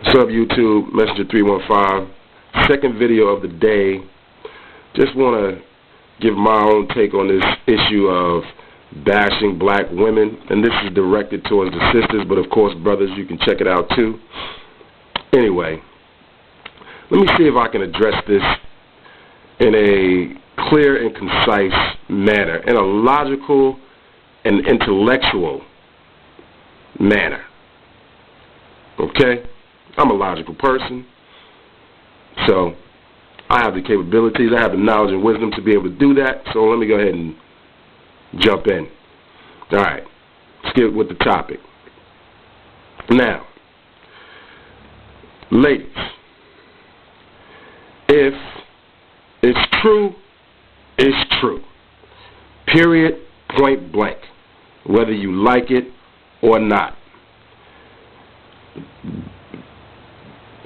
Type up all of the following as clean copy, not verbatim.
What's up, YouTube? Messenger 315. Second video of the day. Just want to give my own take on this issue of bashing black women. And this is directed towards the sisters, but of course, brothers, you can check it out too. Anyway, let me see if I can address this in a clear and concise manner, in a logical and intellectual manner. Okay? I'm a logical person, so I have the capabilities, I have the knowledge and wisdom to be able to do that, so let me go ahead and jump in. Alright, let's get with the topic. Now, ladies, if it's true, it's true. Period, point blank. Whether you like it or not.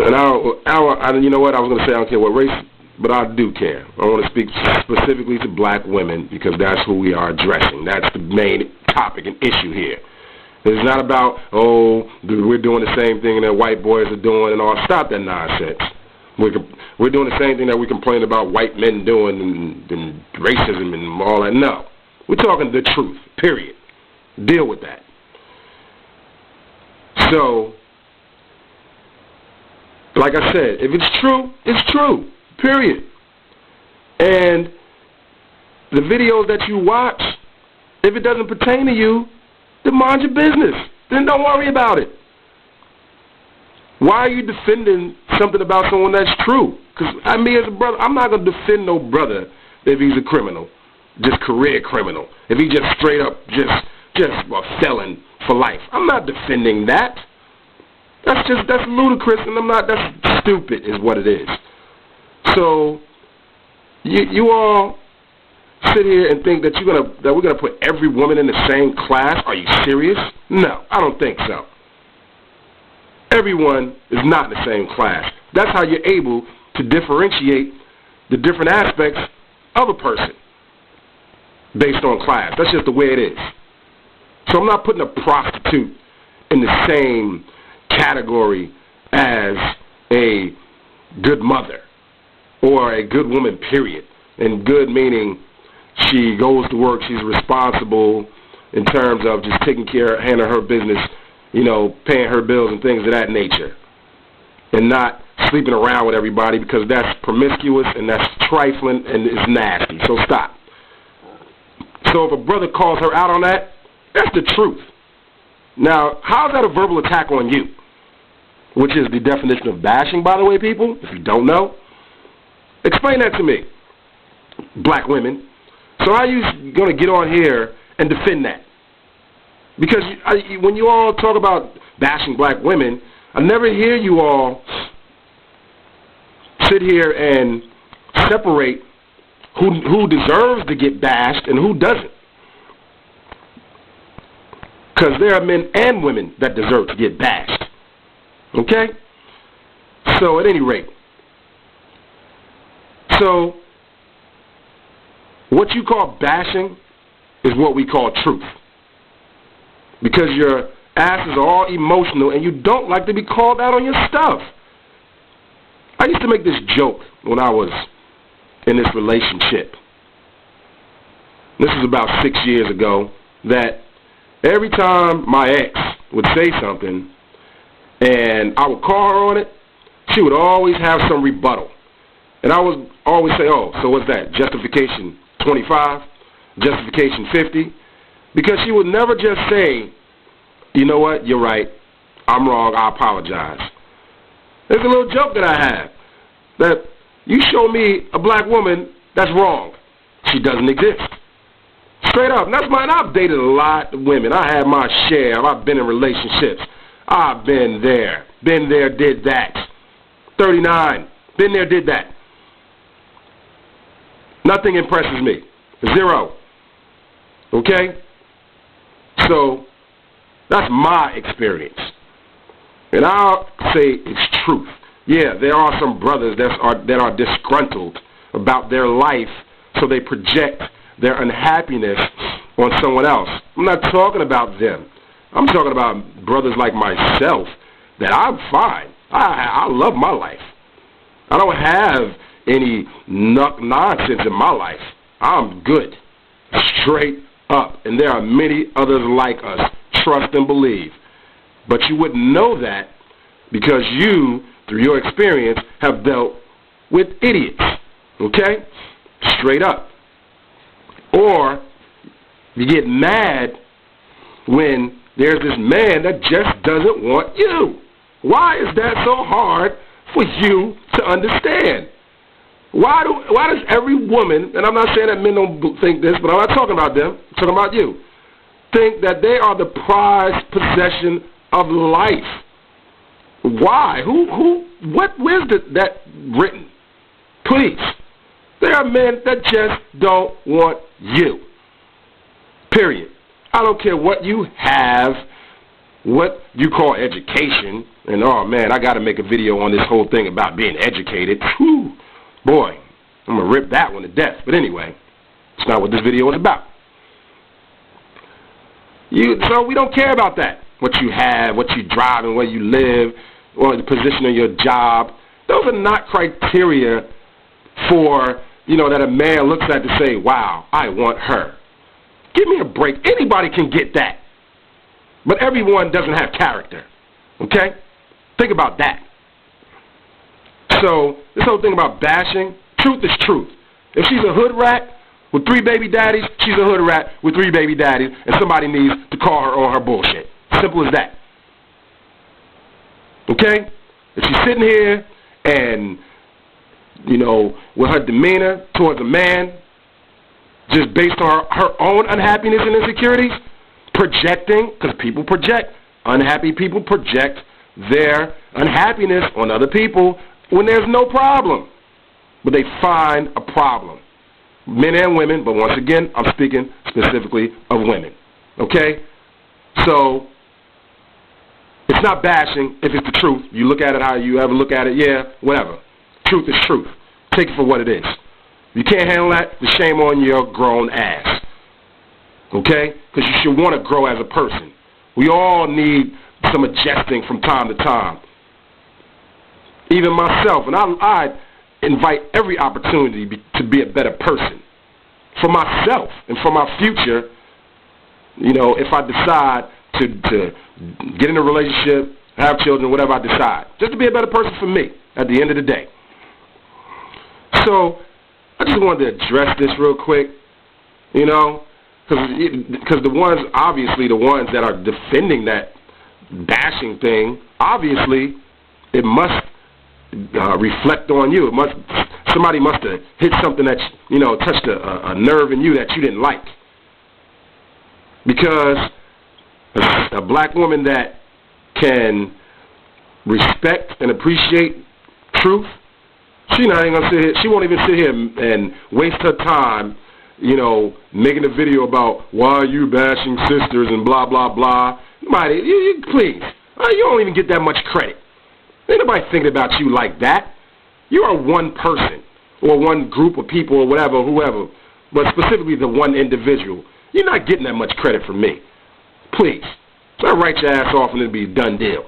And you know what? I was going to say I don't care what race, but I do care. I want to speak specifically to black women because that's who we are addressing. That's the main topic and issue here. It's not about, oh, we're doing the same thing that white boys are doing and all. Stop that nonsense. We're doing the same thing that we complain about white men doing and racism and all that. No. We're talking the truth, period. Deal with that. So, like I said, if it's true, it's true, period. And the videos that you watch, if it doesn't pertain to you, then mind your business. Then don't worry about it. Why are you defending something about someone that's true? Because me as a brother, I'm not going to defend no brother if he's a criminal, just career criminal. If he's just straight up just a felon for life. I'm not defending that. That's ludicrous, and that's stupid is what it is. So, you all sit here and think that we're gonna put every woman in the same class. Are you serious? No, I don't think so. Everyone is not in the same class. That's how you're able to differentiate the different aspects of a person based on class. That's just the way it is. So I'm not putting a prostitute in the same category as a good mother or a good woman, period. And good meaning she goes to work, she's responsible in terms of just taking care, handling her business, you know, paying her bills and things of that nature. And not sleeping around with everybody because that's promiscuous and that's trifling and is nasty. So stop. So if a brother calls her out on that, that's the truth. Now, how is that a verbal attack on you? Which is the definition of bashing, by the way, people, if you don't know. Explain that to me, black women. So how are you going to get on here and defend that? Because when you all talk about bashing black women, I never hear you all sit here and separate who deserves to get bashed and who doesn't. Because there are men and women that deserve to get bashed. Okay? So, at any rate. So, what you call bashing is what we call truth. Because your asses are all emotional and you don't like to be called out on your stuff. I used to make this joke when I was in this relationship. This was about 6 years ago, that every time my ex would say something and I would call her on it, she would always have some rebuttal. And I would always say, oh, so what's that? Justification 25? Justification 50? Because she would never just say, you know what, you're right, I'm wrong, I apologize. There's a little joke that I have, that you show me a black woman that's wrong. She doesn't exist. Straight up. And that's mine. I've dated a lot of women. I had my share. I've been in relationships. I've been there. Been there, did that. 39. Been there, did that. Nothing impresses me. Zero. Okay? So, that's my experience. And I'll say it's truth. Yeah, there are some brothers that are disgruntled about their life, so they project their unhappiness on someone else. I'm not talking about them. I'm talking about brothers like myself that I'm fine. I love my life. I don't have any nonsense in my life. I'm good. Straight up. And there are many others like us. Trust and believe. But you wouldn't know that because you, through your experience, have dealt with idiots. Okay? Straight up. Or you get mad when there's this man that just doesn't want you. Why is that so hard for you to understand? Why does every woman, and I'm not saying that men don't think this, but I'm not talking about them, I'm talking about you, think that they are the prized possession of life? Why? Where's that written? Please. There are men that just don't want you. Period. I don't care what you have, what you call education, and oh man, I got to make a video on this whole thing about being educated. Whew. Boy, I'm going to rip that one to death. But anyway, it's not what this video is about. So we don't care about that. What you have, what you drive, and where you live, or the position of your job. Those are not criteria for, that a man looks at to say, wow, I want her. Give me a break. Anybody can get that. But everyone doesn't have character. Okay? Think about that. So, this whole thing about bashing, truth is truth. If she's a hood rat with 3 baby daddies, she's a hood rat with 3 baby daddies, and somebody needs to call her on her bullshit. Simple as that. Okay? If she's sitting here and, with her demeanor towards a man, just based on her own unhappiness and insecurities, projecting, because people project, unhappy people project their unhappiness on other people when there's no problem. But they find a problem. Men and women, but once again, I'm speaking specifically of women. Okay? So, it's not bashing if it's the truth. You look at it how you ever look at it, yeah, whatever. Truth is truth. Take it for what it is. If you can't handle that, then shame on your grown ass. Okay? Because you should want to grow as a person. We all need some adjusting from time to time. Even myself, and I invite every opportunity to be a better person. For myself and for my future, if I decide to get in a relationship, have children, whatever I decide. Just to be a better person for me at the end of the day. So, I just wanted to address this real quick, because the ones that are defending that bashing thing, obviously, it must reflect on you. Somebody must have hit something that, touched a nerve in you that you didn't like. Because a black woman that can respect and appreciate truth, she won't even sit here and waste her time, making a video about why are you bashing sisters and blah, blah, blah. Please, you don't even get that much credit. Ain't nobody thinking about you like that. You are one person or one group of people or whatever, whoever, but specifically the one individual. You're not getting that much credit from me. Please. I'll write your ass off and it'll be a done deal.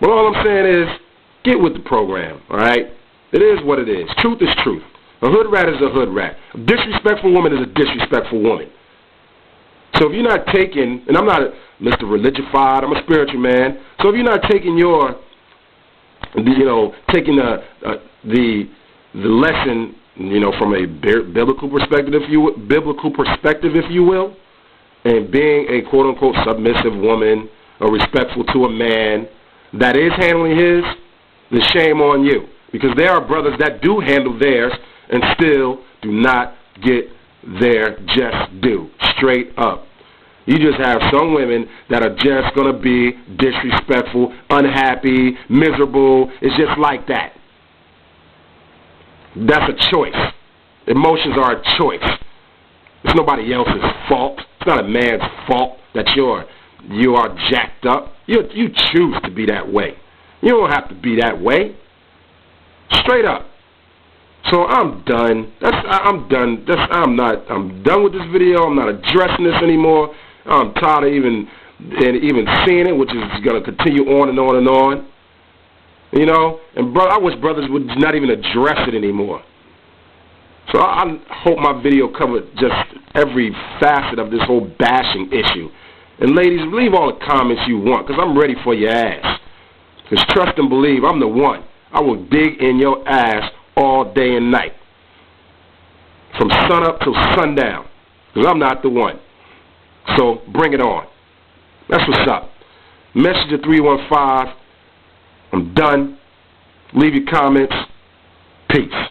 But all I'm saying is, get with the program, all right? It is what it is. Truth is truth. A hood rat is a hood rat. A disrespectful woman is a disrespectful woman. So if you're not taking, and I'm not Mr. Religified, I'm a spiritual man. So if you're not taking taking the lesson, from a biblical perspective, if you will, and being a quote-unquote submissive woman or respectful to a man that is handling his, the shame on you. Because there are brothers that do handle theirs and still do not get their just due. Straight up. You just have some women that are just going to be disrespectful, unhappy, miserable. It's just like that. That's a choice. Emotions are a choice. It's nobody else's fault. It's not a man's fault that you are jacked up. You choose to be that way. You don't have to be that way. Straight up. So I'm done. I'm done. I'm done with this video. I'm not addressing this anymore. I'm tired of even seeing it, which is going to continue on and on and on. You know? And I wish brothers would not even address it anymore. So I hope my video covered just every facet of this whole bashing issue. And ladies, leave all the comments you want, because I'm ready for your ass. Because trust and believe, I'm the one. I will dig in your ass all day and night. From sun up till sundown. Because I'm not the one. So bring it on. That's what's up. Message at 315. I'm done. Leave your comments. Peace.